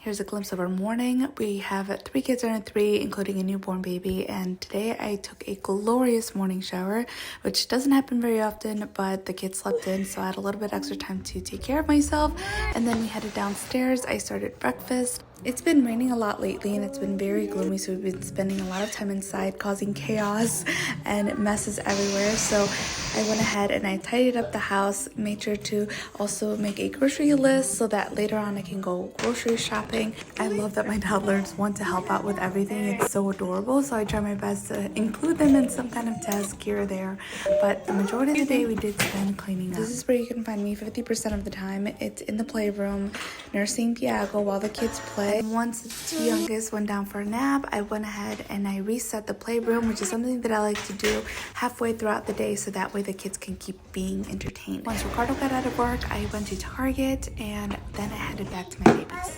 Here's a glimpse of our morning. We have 3 kids under 3, including a newborn baby, and today I took a glorious morning shower, which doesn't happen very often, but the kids slept in, so I had a little bit extra time to take care of myself, and then we headed downstairs. I started breakfast. It's been raining a lot lately and it's been very gloomy, so we've been spending a lot of time inside causing chaos and messes everywhere. So I went ahead and I tidied up the house, made sure to also make a grocery list so that later on I can go grocery shopping. I love that my toddlers want to help out with everything. It's so adorable, so I try my best to include them in some kind of task here or there. But the majority of the day we did spend cleaning up. This is where you can find me 50% of the time. It's in the playroom, nursing Tiago while the kids play. And once the 2 youngest went down for a nap, I went ahead and I reset the playroom, which is something that I like to do halfway throughout the day so that way the kids can keep being entertained. Once Ricardo got out of work, I went to Target and then I headed back to my babies.